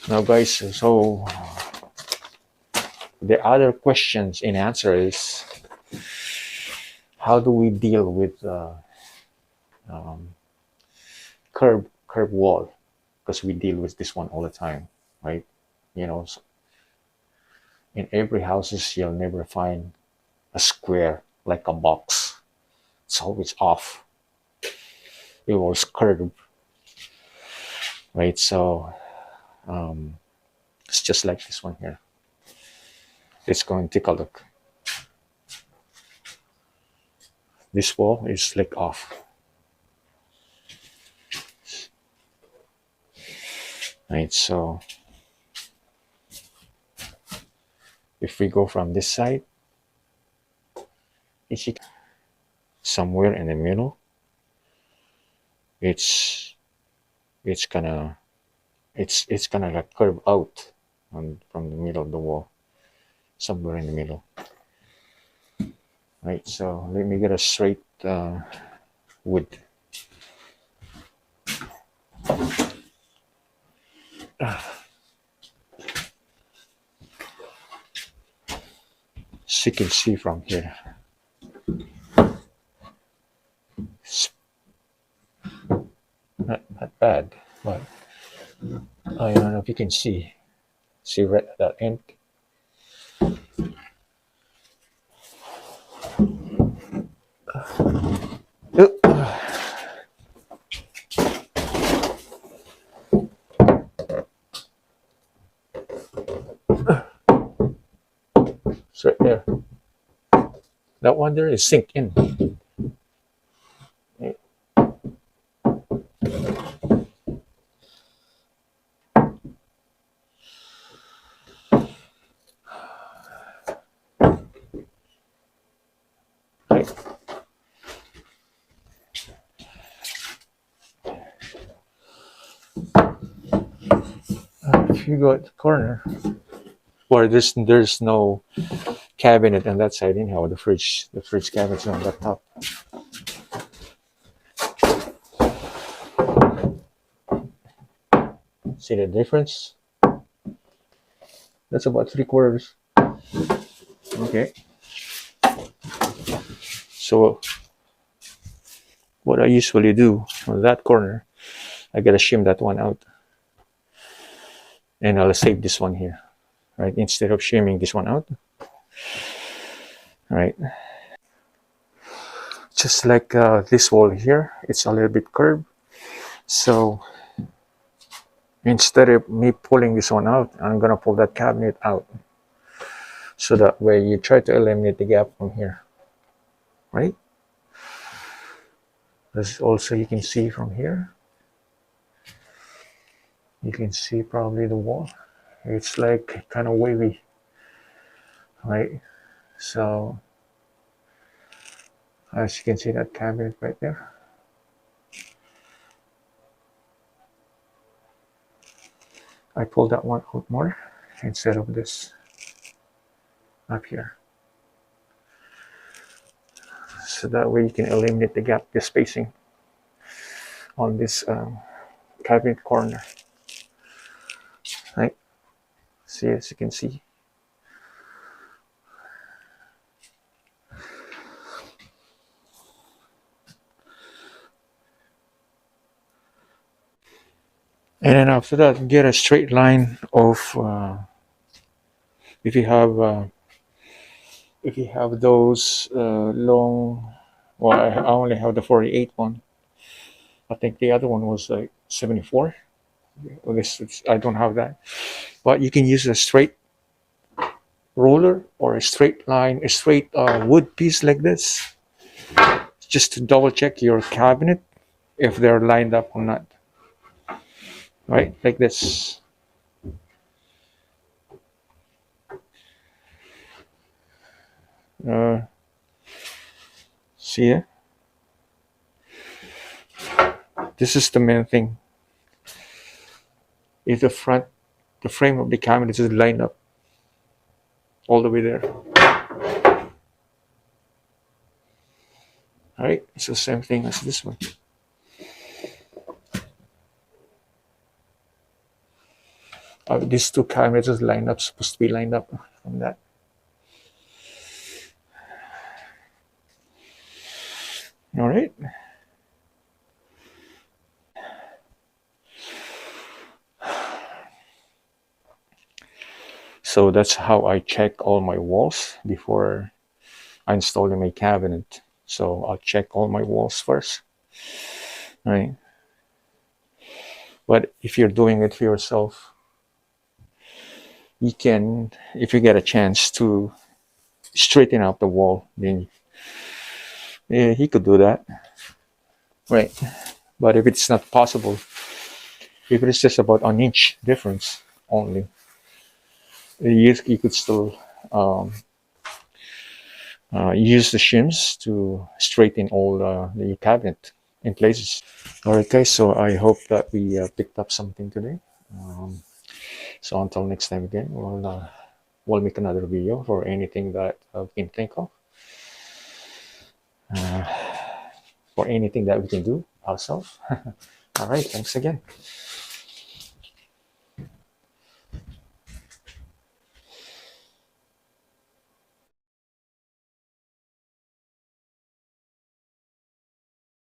Now guys, so the other questions in answer is, how do we deal with um, curb wall? Because we deal with this one all the time, right? You know, in every houses you'll never find a square like a box. It's always off. It was curved, right? So um, it's just like this one here. Let's go and take a look. This wall is like off, right? So if we go from this side, it's somewhere in the middle. It's it's gonna it's gonna like curve out from the middle of the wall, somewhere in the middle, right? So let me get a straight wood. As you can see from here, it's not bad, but I don't know if you can see right at that end. It's right there. That one there is sink in. Right. If you go at the corner, where there's no cabinet on that side anyhow, the fridge cabinet's on that top. See the difference? That's about 3/4. Okay. So what I usually do on that corner, I gotta shim that one out, and I'll save this one here, right? Instead of shimming this one out, right? Just like this wall here, it's a little bit curved. So instead of me pulling this one out, I'm gonna pull that cabinet out. So that way you try to eliminate the gap from here, right? As also you can see from here, you can see probably the wall. It's like kind of wavy, right? So as you can see that cabinet right there. I pulled that one out more instead of this up here. So that way you can eliminate the gap, the spacing on this cabinet corner, right? See, as you can see. And then after that, get a straight line of if you have those long. Well, I only have the 48 one. I think the other one was like 74. Well, I don't have that, but you can use a straight roller or a straight line, a straight wood piece like this, just to double check your cabinet if they're lined up or not. Right, like this. Uh, See it? This is the main thing. If the frame of the cabinet is lined up all the way there. All right, it's the same thing as this one. These two cabinets is lined up, supposed to be lined up from that. All right. So that's how I check all my walls before I install in my cabinet. So I'll check all my walls first, right? But if you're doing it for yourself, you can, if you get a chance to straighten out the wall, then yeah, he could do that, right? But if it's not possible, if it's just about an inch difference only, you could still um, use the shims to straighten all the cabinet in places. All right, guys. So I hope that we picked up something today. Um, so until next time again, we'll make another video for anything that we can think of, for anything that we can do ourselves. All right. Thanks again.